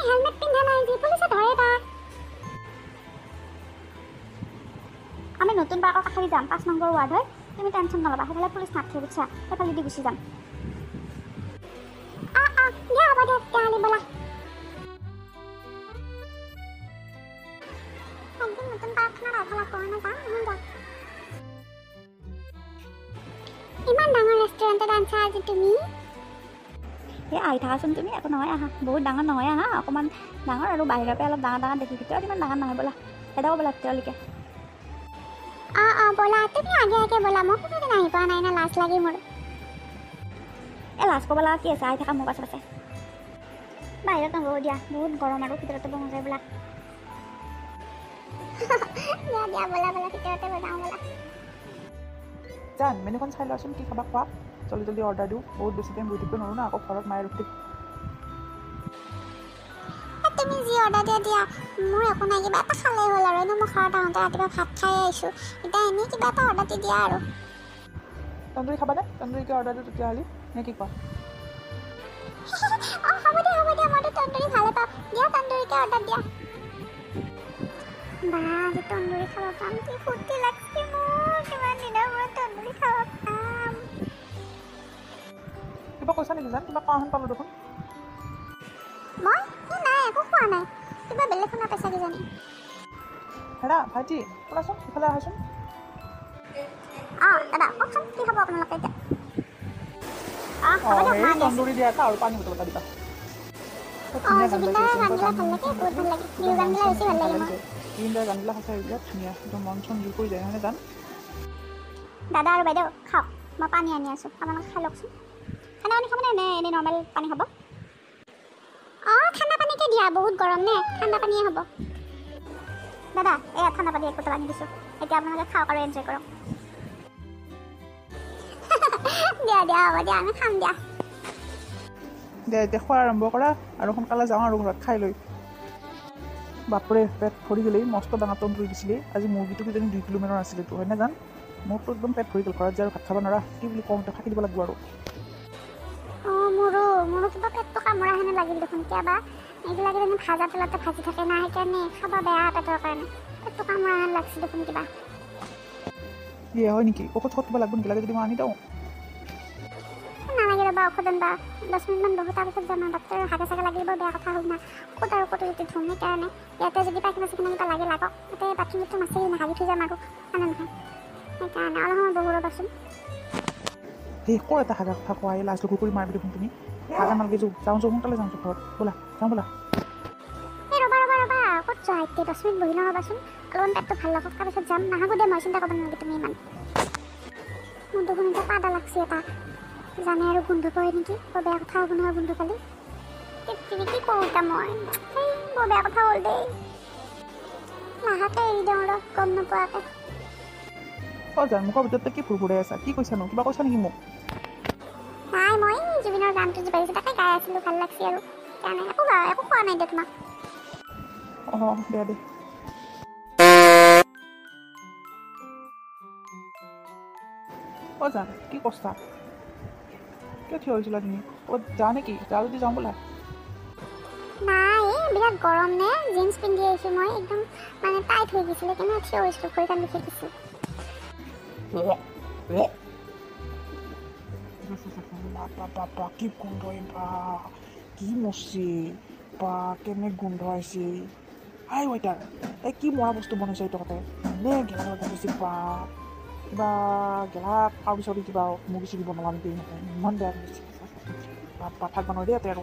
Helmet পিন্ধা নাই যে পুলিচে ধৰে তাক। আমি নতুন পাৰ্কৰ কাষেদি যাম, 5 নম্বৰ ৱাৰ্ড হয়। তুমি টেনশ্যন নল'বা, সেইফালে পুলিচ নাথাকে বুজিছা, সেইফালেদি গুচি যাম। দিয়া হ'ব দিয়ক, তেতিয়াহ'লে ব'লা। একদিন নতুন পাৰ্কখনত আহিব লাগিব, যাম যাম। ইমান ডাঙৰ ৰেষ্টুৰেণ্টত আনছা আজি তুমি? এই আহি থাকাচোন তুমি, একো নহয় আহা, বহুত ডাঙৰ নহয় আহা, অকণমান ডাঙৰ আৰু বাহিৰৰ পৰা অলপ ডাঙৰ ডাঙৰ দেখি, ভিতৰত ইমান ডাঙৰ নহয়, ব'লা এদাও ব'লা তেতিয়ালৈকে। ব'লা তুমি আগে আগে ব'লা, মই কোনোদিন আহি পোৱা নাই না, লাজ লাগে মোৰ। এই লাজ ক'ব লগা কি আছে, আহি থাকা মোৰ পাছে পাছে। বাহিৰত নহ'ব দিয়া, বহুত গৰম আৰু ভিতৰতে বহা যায় ব'লা। দিয়া দিয়া ব'লা ব'লা, ভিতৰতে বজাওঁ ব'লা। জান মেনুখন চাই লোৱাচোন, কি খাবা খোৱা, জল্দি জল্দি অৰ্ডাৰ দিওঁ, বহুত বেছি টাইম বহি থাকিব নোৱাৰোঁ না, আকৌ ঘৰত মায়ে ৰখি। তুমি যি অৰ্ডাৰ দিয়া দিয়া, মোৰ একো নাই, কিবা এটা খালেই হ'ল আৰু। এনেও মই ঘৰত আহোঁতে ৰাতিপুৱা ভাত খাই আহিছোঁ, এতিয়া এনেই কিবা এটা অৰ্ডাৰ দি দিয়া আৰু। তন্দুৰী খাবানে? তন্দুৰীকে অৰ্ডাৰ দিওঁ তেতিয়াহ'লে, নে কি কোৱা? হ'ব দিয়া মইতো তন্দুৰী ভালে পাওঁ, দিয়া তন্দুৰীকে অৰ্ডাৰ দিয়া। বা আজি তন্দুৰী খাব পাম, কি ফূৰ্তি লাগছে মোৰ, কিমান দিনৰ মূৰত তন্দুৰী খাব পাম। কিবা কৈছা নেকি জান? কিবা কোৱাহেন পালোঁ দেখোন। মই নাই একো খোৱা নাই, কিবা বেলেগ শুনা পাইছা কিজানি। হেৰা ভাইটি শুনাচোন, ইফালে আহাচোন। দাদা কওকচোন, কি খাব আপোনালোকে এতিয়া? হেৰি তন্দুৰী দিয়া এটা আৰু পানী বটল এটা দিবা। জুবিনদাৰ গানবিলাক ভাল লাগে, বহুত ভাল লাগে, বিহু গানবিলাক বেছি ভাল লাগে মোৰ। জুবিনদাৰ গানবিলাক সঁচাই বিৰাট ধুনীয়া, একদম মন চন জোৰ কৰি যায়, হয়নে জান? দাদা আৰু বাইদেউ খাওক, মই পানী আনি আছোঁ, আপোনালোকে খাই লওকচোন। ঠাণ্ডা পানী খাবনে নে এনেই নৰ্মেল পানী খাব? ঠাণ্ডা পানীকে দিয়া, বহুত গৰম নে, ঠাণ্ডা পানীয়ে হ'ব। দাদা এয়া ঠাণ্ডা পানী 1 বটল আনি দিছোঁ, এতিয়া আপোনালোকে খাওক আৰু এনজয় কৰক। দিয়া দিয়া হ'ব দিয়া, আমি খাম দিয়া। দে এতিয়া খোৱা আৰম্ভ কৰা আৰু সোনকালে যাওঁ আৰু ঘৰত খাই লৈ। বাপৰে পেট ভৰি গ'লেই, মস্ত ডাঙৰ তন্দুৰী দিছিলে আজি, মুৰ্গীটো কিজানি 2 কিলোমিটাৰ আছিলে, তো হয়নে জান? মোৰতো একদম পেট ভৰি গ'ল, ঘৰত যে আৰু ভাত খাব নোৱাৰা, কি বুলি কওঁ, ফাঁকি দিব লাগিব আৰু। মোৰো কিবা পেটটো কামোৰা হেনে লাগিল দেখোন, কিয়বা এইবিলাক যেনে ভাজা তেলতে ভাজি থাকে না, সেইকাৰণে খাব বেয়া পেটৰ কাৰণে, পেটটো কামোৰা হেন লাগছে দেখোন কিবা। হয় নেকি? ঔষধ দিব লাগিব নেকি? লাগে যদি মই আনি দিওঁ। নালাগে ৰ'বা, ঔষধ আনিবা 10 মিনিটমান বহু, তাৰপিছত যাম আৰু ডক্টৰ হাগে চাগে লাগিব, বেয়া কথা হ'ল না। ক'ত আৰু ক'তো যদি ধুম, সেইকাৰণে ইয়াতে যদি পাইখানা চাইখানা কিবা লাগে লাগক, তাতে বাথৰুমটো মাছেই নাহাগি থৈ যাম আৰু, মানে নহয় সেইকাৰণে অলপ সময় বহু ৰ'বাচোন। সেই ক'ৰ এটা হাগা কথা কোৱা, লাজ লগু কৰি মাৰিবি দেখোন তুমি। হাগা নালাগে, যাওঁ সোনকালে যাওঁ ঘৰত, ব'লা যাওঁ ব'লা। এই ৰ'বা ক'ত যোৱা, এতিয়া 10 মিনিট বহি লওঁ ৰ'বাচোন, অলপমান পেটটো ভাল লাগক, তাৰপিছত যাম। নাহাগো দে, মই চিন্তা কৰিব নালাগে তুমি ইমান। মোৰ দেখোন এতিয়া পাদা লাগছে এটা, জানে আৰু গোন্ধ পায় নেকি, বৰ বেয়া কথা হ'ব নহয় গোন্ধ পালি। তুমি কি কৰোঁ এতিয়া মই, বৰ বেয়া কথা হ'ল দেই। লাহেকৈ এৰি দিওঁ আৰু গম নোপোৱাকৈ। জান মুখৰ ভিতৰত কি ফুৰফুৰাই আছা, কি কৈছানো, কিবা কৈছা নেকি মোক? নাই, মই জুবিনৰ গানটো যে বাজিছে তাকে গাই আছিলোঁ, ভাল লাগছে আৰু সেইকাৰণে একো খোৱা নাই দে তোমাক। দে জান কি কৈছা, কিয় থিয় হৈছিলা তুমি? ক'ত যা নেকি? যা যদি যাওঁ ব'লা। নাই বিৰাট গৰম নে, জিন্স পিন্ধি আহিছোঁ মই, একদম মানে টাইট হৈ গৈছিলে, কেনে থিয় হৈছিলোঁ, ভৰিখন বিষাই গৈছিল। কি গোন্ধ, কি মচি বা, কেনে গোন্ধ আহিছে। হাই ৱাইটাৰ, এই কি মৰা বস্তু বনাইছে এইটো কথা, নে গেলা বনাইছে বা, কিবা গেলা কাউৰী চাউৰি কিবা মুৰ্গী চুৰ্গী বনোৱা নেকি, ইমান বেয়া লাগিছে। থাক বনাই দেই ইয়াতে আৰু।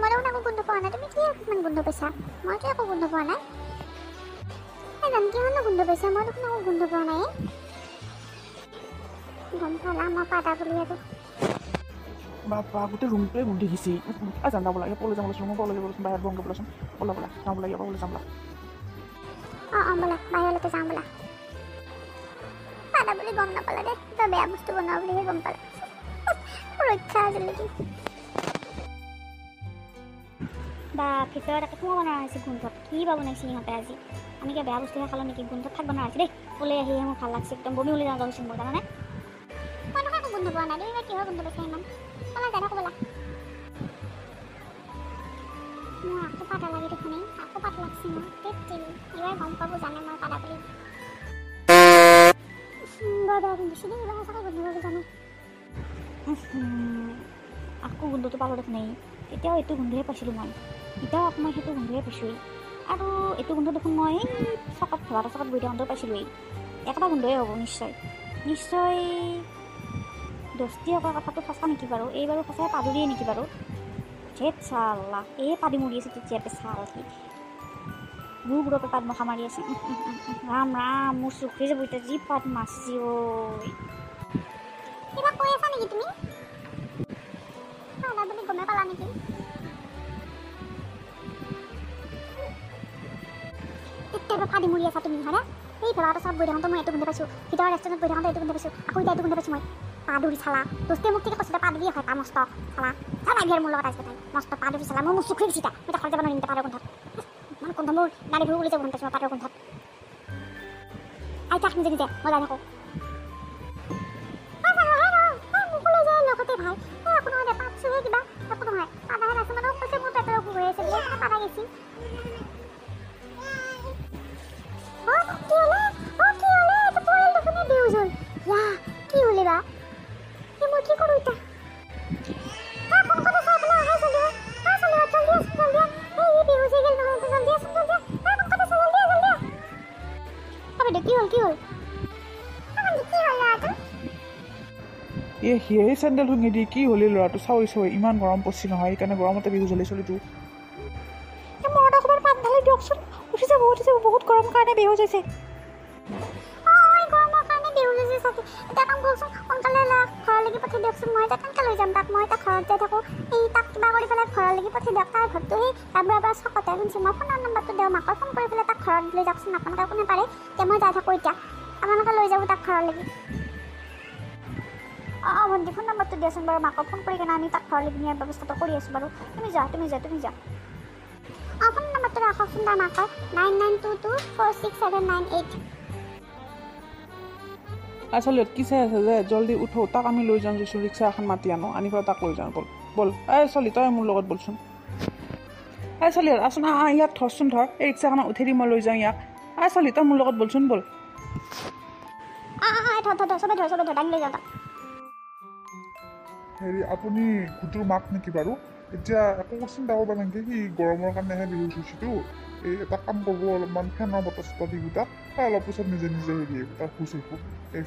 মই দেখোন একো গোন্ধ পোৱা নাই, তুমি কি ইমান গোন্ধ পাইছা? মইতো একো গোন্ধ পোৱা নাই। কিমানো গোন্ধ পাইছা, মই দেখোন একো গোন্ধ পোৱা নাই। গম পালা মই পাদা বুলি আৰু। বাপা গোটেই ৰুমটোৱে গোন্ধি দিছে। জানা ব'লা, ইয়াৰ পলৈ যাম ব'লাচোন, মই পলৈ যাবচোন, বাহিৰত বহংগে ব'লাচোন, ব'লা যাওঁ ব'লা, ইয়াৰ পৰা যাম ব'লা। ব'লা বাহিৰলৈকে যাওঁ ব'লা। পাদা বুলি গম নাপালা দে, তই বেয়া বস্তু বনোৱা বুলিহে গম পালা। ৰক্ষা আজিলৈকে বা ভিতৰত একো বনোৱা হৈছে গোন্ধত, কি বা বনাইছে সিহঁতে আজি। আমি কিবা বেয়া বস্তুহে খালোঁ নেকি, গোন্ধত থাক বনোৱা হৈছে দেই। ওলাই আহিহে মোৰ ভাল লাগছে, একদম বমি ওলাই যাওঁ মোৰ জানানে। মই একো গোন্ধ পোৱা নাই, তুমি কিহৰ গোন্ধ পাইছা ইমান? ব'লা যাই থাকোঁ ব'লা। পাতা লাগে দেখোন আকৌ পাত লাগছে মোৰ তেত্ৰি এইবাৰ গম পাব জানে মই পাতা বুলি বৰ বেয়া গোন্ধিছে দেই এইবাৰ সঁচাকৈ গোন্ধ পাব জানো আকৌ গোন্ধটো পালোঁ দেখোন তেতিয়াও এইটো গোন্ধহে পাইছিলোঁ মই এতিয়াও আকৌ মই সেইটো গোন্ধহে পাইছোঁৱেই আৰু এইটো গোন্ধ দেখোন মই চকত ভাত চকত বহি থাকোঁতেও পাইছিলোঁৱেই একেটা গোন্ধই হ'ব নিশ্চয় নিশ্চয় দস্তি অকল কথাটো সঁচা নেকি বাৰু এইবাৰো সঁচাই পাদুৰিয়ে নেকি বাৰু ধেত চাল্লা পাদি মৰি আছে তেতিয়াপে চাল সি গুৰগুৰপে পাত মখা মাৰি আছে ৰাম ৰাম মোৰ চকুৰে যাব এতিয়া যি পাত মাৰছি ঐ কিবা কৈ আছা নেকি তুমি পালা বুলি গমে পালা নেকি তেতিয়াপে পাদি মৰি আছা তুমি হয়নে এই ভেলাটো চব বহি থাকোঁতে মই এইটো গোন্ধ পাইছোঁ ভিতৰৰ ৰেষ্টুৰেণ্টত বহি থাকোঁতে এইটো গোন্ধ পাইছোঁ আকৌ এতিয়া এইটো গোন্ধ পাইছোঁ মই পাদুৰি চালা দোস্তে মোক ঠিক কৈছিলে পাদুৰি হয় পা মস্ত চালা চালা ঘেৰ মোৰ লগত আহিছে তাই মস্ত পাদুৰি চালা মোৰ চকুৰে দিছে মই ঘৰত যাব নোৱাৰিম পাদৰ গোন্ধত মানে গোন্ধ মোৰ নাৰী ভুল উলিছে গোন্ধ পাইছোঁ মই পাদৰ গোন্ধত আইতাক নিজে নিজে মই যাই থাকোঁ লগতে ভাই একো নহয় দে পাতছোহে কিবা একো নহয় পাদাহে আছে মানে কৈছে মোৰ পেটৰ অসুখ হৈ আছে বুলি পাদা গেছি কি হলে বা মই কি কৰো এটা কোন কোন চাই পেলাই আহে জলদি এই বেহুশ হৈ গেল নহয় জলদি আসুন জলদি কোন কোন চাই জলদি আবে কি হল কি হল লাটা সেই চেণ্ডেল শুঙি দি কি হ'লে ল'ৰাটো চাৱই চাৱই ইমান গৰম পৰছি নহয় সেইকাৰণে গৰমতে বিহু জ্বলি চলিটো মৰদা খবৰ পাত ঢালি দিয়কচোন উঠি যাব বহুত গৰম কাৰণে বেহুজ হৈছে এটা কাম কৰচোন সোনকালে ঘৰলৈকে পঠাই দিয়কচোন মই এতিয়া কেনেকৈ লৈ যাম তাক মই এতিয়া ঘৰত যাই থাকোঁ এই তাক কিবা কৰি পেলাই ঘৰলৈকে পঠাই দিয়ক তাৰ ঘৰটো সেই ৰাবুৱাৰ পৰা চকতে শুনছোঁ মই ফোনৰ নম্বৰটো দিওঁ মাকক ফোন কৰি পেলাই তাক ঘৰত লৈ যাওকচোন আপোনালোকে কোনে পাৰে এতিয়া মই যাই থাকোঁ এতিয়া আপোনালোকে লৈ যাব তাক ঘৰলৈকে ভণ্টি ফোন নম্বৰটো দিয়াচোন বাৰু মাকক ফোন কৰি কিনে আমি তাক ঘৰলৈকে নিয়াৰ ব্যৱস্থাটো কৰি আছোঁ বাৰু তুমি যা ফোন নম্বৰটো ৰাখকচোন তাৰ মাকৰ 9922467998 আচলতে কি চাই আছে যে জল্দি উঠো তাক আমি লৈ যাওঁ যচোন ৰিক্সা এখন মাতি আনো আনি পেলাই তাক লৈ যাওঁ বল এই চলি তই মোৰ লগত বলচোন এই চলি আচোন ইয়াত ধৰচোন ধৰ এই ৰিক্সাখনত উঠি দি মই লৈ যাওঁ ইয়াক এই চলি তই মোৰ লগত বলচোন বল চবে ধৰ দাঙি লৈ যাওঁ তাক হেৰি আপুনি গুটোৰ মাক নেকি বাৰু এতিয়া একো চিন্তা কৰিব নালাগে সি গৰমৰ কাৰণেহে বিহু হৈছেতো এই এটা কাম কৰিব অলপমান ফেনৰ বতাহ চতাহ দি তাক অলপ পিছত নিজে হেৰি তাক শুচিব এই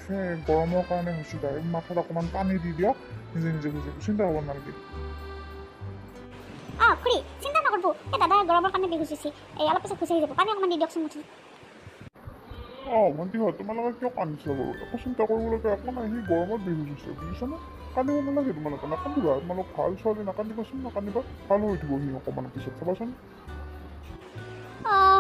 গৰমৰ কাৰণে হৈছে তাই মাথাত অকণমান পানী দি দিয়ক নিজে শুচিব চিন্তা কৰিব নালাগে খুৰী চিন্তা নকৰিব এই দাদাই গৰমৰ কাৰণে বিহু হৈছি এই অলপ পিছত খুচি যাব পানী অকণমান দি দিয়কচোন মুঠি ভণ্টি হয় তোমালোকে কিয় কান্দিছা বাৰু একো চিন্তা কৰিবলগীয়া একো নাই সি গৰমত বিহু হৈছে বুজিছানে কান্দিব নালাগে তোমালোকে নাকান্দিবা তোমালোক ভাল ছোৱালী নাকান্দিবাচোন নাকান্দিবা ভাল হৈ উঠিব সি অকণমান পিছত চাবাচোন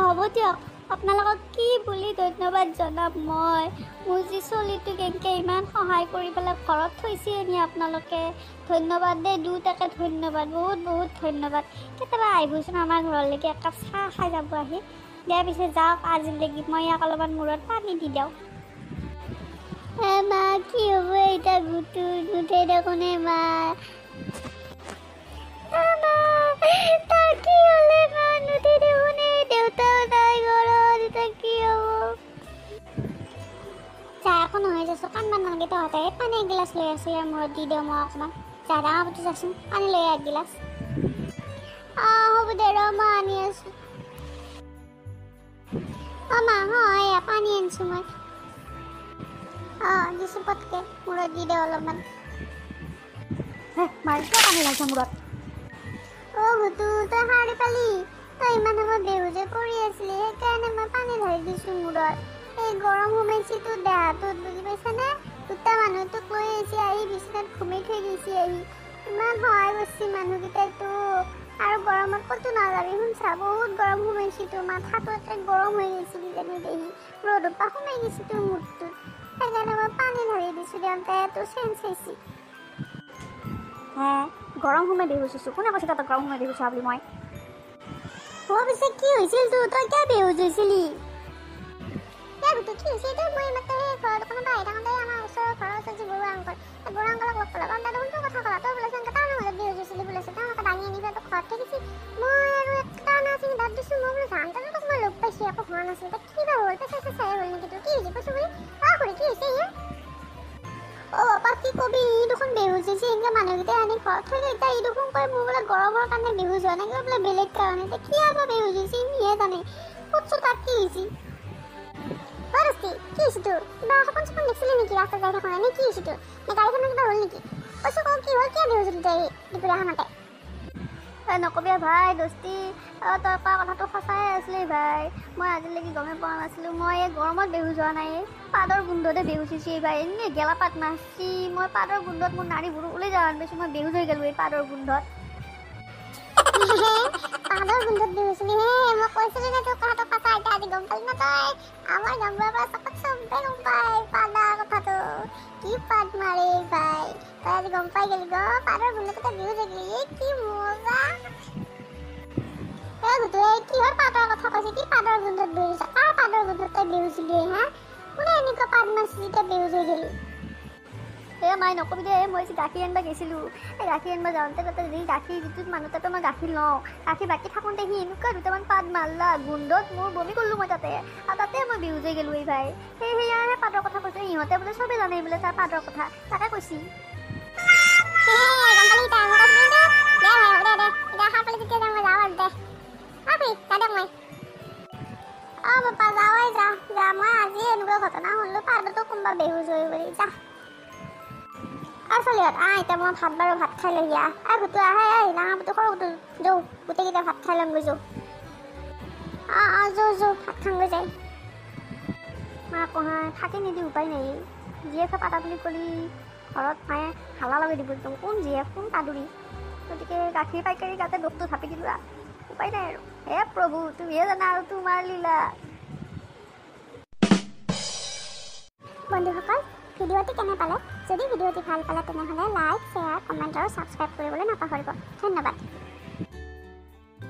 হ'ব দিয়ক আপোনালোকক কি বুলি ধন্যবাদ জনাম মই মোৰ যি চলিটোক এনেকৈ ইমান সহায় কৰি পেলাই ঘৰত থৈছে নি আপোনালোকে ধন্যবাদ দেই দুটাকে ধন্যবাদ বহুত ধন্যবাদ কেতিয়াবা আহিবচোন আমাৰ ঘৰলৈকে একাপ চাহ খাই যাব আহি দিয়াৰ পিছত যাওক আজিলৈকে মই ইয়াক অলপমান মূৰত পানী দি দিওঁ মা কি হ'ব এতিয়া গুটো নুঠে দেখোনে মা তাৰ কি হ'লে মা নুঠে দেখোনে দেউতাও নাই ঘৰত এতিয়া কি হ'ব চাহ এখন হৈ যাইছোঁ কান্দবা নালাগে তহঁতে পানী এগিলাচ লৈ আছোঁ ইয়াৰ মূৰত দি দিওঁ মই অকণমান চাহ ডাঙৰ পাতি যাচোন পানী লৈ এক গিলাচ হ'ব দে ৰ মই আনি আছোঁ মা হয় পানী আনিছোঁ মই দিছোঁ পটকে মূৰত দি দে অলপমান মাৰিছে পানী লাগিছে মূৰত ভুতু তই সাৰি পালি তই ইমান সময় বেহুজে পৰি আছিলি সেইকাৰণে মই পানী ঢালি দিছোঁ মূৰত এই গৰম সোমাইছি তোৰ দেহাটোত বুজি পাইছানে দুটা মানুহ তোক লৈ আহিছে আহি বিচনাত ঘুমাই থৈ গৈছে আহি ইমান সহায় কৰিছে মানুহকেইটাই তোক আৰু গৰমত ক'তো নাযাবি শুনছা বহুত গৰম সোমাইছি তোৰ মাথাটো একে গৰম হৈ গৈছে কিজানি দেহি ৰ'দৰ পৰা সোমাই গৈছে তোৰ মূৰটোত সেইকাৰণে মই পানী ঢালি দিছোঁ দেউতাই তোৰ চেঞ্জ হৈছে গৰম সোমাই বেহুজ হৈছোঁ কোনে কৈছে তহঁতক গৰম সোমাই বেহুজ হোৱা বুলি মই পিছে কি হৈছিল তোৰ তই কিয় বেহুজ হৈছিলি কি হৈছে তই মই মাত্ৰ সেই ঘৰত কোনোবা আহি থাকোঁতে আমাৰ ওচৰৰ ঘৰৰ ওচৰত যি বুঢ়া আংকল সেই বুঢ়া আংকলক লগ পালোঁ দাদা কোনটো কথা ক'লা তই বোলে এনেকৈ তাৰ মাজত বেহুজ হৈছিলি বোলে তেওঁলোকে দাঙি আনি পেলাই তোক ঘৰত থাকিছি মই আৰু এটা নাছিল দেখোন বেহুজ হৈছে এনেকৈ মানুহকেইটাই আনি ঘৰত থৈ এতিয়া ই দেখোন কয় মোৰ বোলে গৰমৰ কাৰণে বেহুজ হোৱা নাই, কিবা বোলে বেলেগ কাৰণে। এতিয়া কি হ'ব বেহুজ হৈছে সিহে জানে। ক'তচোন তাত কি হৈছে? কি হৈছে তোৰ? কিবা সপোন চপোন দেখিছিলি নেকি ৰাস্তাত যাই থাকোঁ? নে কি হৈছে তোৰ? নে গাড়ীখনৰ কিবা হ'ল নেকি? কৈছোঁ কওঁ কি হ'ল, কিয় বেহুজ হলি তই দুপৰীয়াখনতে? নকবি ভাই দোস্তি, তই কোৱা কথাটো সঁচাই আছিলি ভাই। মই আজিলৈকে গমেই পোৱা নাছিলোঁ। মই এই গৰমত বেহুজ হোৱা নাই, পাতৰ গোন্ধতে বেহুজ হৈছে ভাই। এনেই গেলা পাত মাৰছি, মই পাতৰ গোন্ধত মোৰ নাড়ীবোৰ ওলাই যাব পাইছোঁ। মই বেহুজ হৈ গ'লোঁ এই পাতৰ গোন্ধত। পাদৰ গোন্ধত বেহুজলি হে? মই কৈছিলোঁ যে তোৰ কথাটো সঁচা, এতিয়া আজি গম পালি না তই? আমাৰ গাঁৱৰ পৰা চবত চবেই গম পায় পাদাৰ কথাটো। কি পাদ মাৰে ভাই, তই আজি গম পাই গেলি গ পাদৰ গোন্ধতে তই বেহুজ হৈ গেলি। কি মজা! কিহৰ পাদৰ কথা কৈছে? কি পাদৰ গোন্ধত বেহুজ? কাৰ পাদৰ গোন্ধত তই বেহুজ হলি হা? কোনে এনেকুৱা পাদ মাৰছি যেতিয়া বেহুজ হৈ গেলি? মাই নকবি দে, মই যে গাখীৰ আনিব গৈছিলোঁ। এই গাখীৰ আনিব যাওঁতে তাতে যি গাখীৰ যিটো মানুহ তাতে মই গাখীৰ লওঁ, গাখীৰ বাকী থাকোঁতে সি এনেকুৱা দুটামান পাত মাৰলা, গোন্ধত মোৰ বমি কৰিলোঁ মই তাতে। আৰু তাতে মই বেহুজ হৈ গ'লোঁ এই ভাই। সেয়াহে পাদৰ কথা কৈছে। ইহঁতে বোলে চবেই জানে বোলে তাৰ পাদৰ কথা, তাকে কৈছি। ঘটনা শুনলো পাদতো কোনোবা বেহুজ হৈ বুলি যা। চলিহঁত এতিয়া মই ভাত খাই লৈ গোটু আহে ডাঙৰ পুতু সৰু পুতু যৌ গোটেইকেইটা ভাত খাই ল'ম গৈ যৌ। যৌ ভাত খাওঁগৈ যায়। মা পঢ়া থাকি নিদি উপায় নাই। জীয়েফে পাতা বুলি ক'লি ঘৰত মায়ে হালা লগাই দিব একদম, কোন জীয়েফ কোন পাদুৰি। গতিকে গাখীৰ পাইকাৰী গাতে দুখটো থাপি দিলোঁ। উপায় নাই আৰু। হে প্ৰভু, তুমিহে জানা আৰু তোমাৰ লীলা। বন্ধুসকল, ভিডিঅ'টি কেনে পালে? যদি ভিডিঅ'টি ভাল পালে তেনেহ'লে লাইক, শ্বেয়াৰ, কমেণ্ট আৰু ছাবস্ক্ৰাইব কৰিবলৈ নাপাহৰিব। ধন্যবাদ।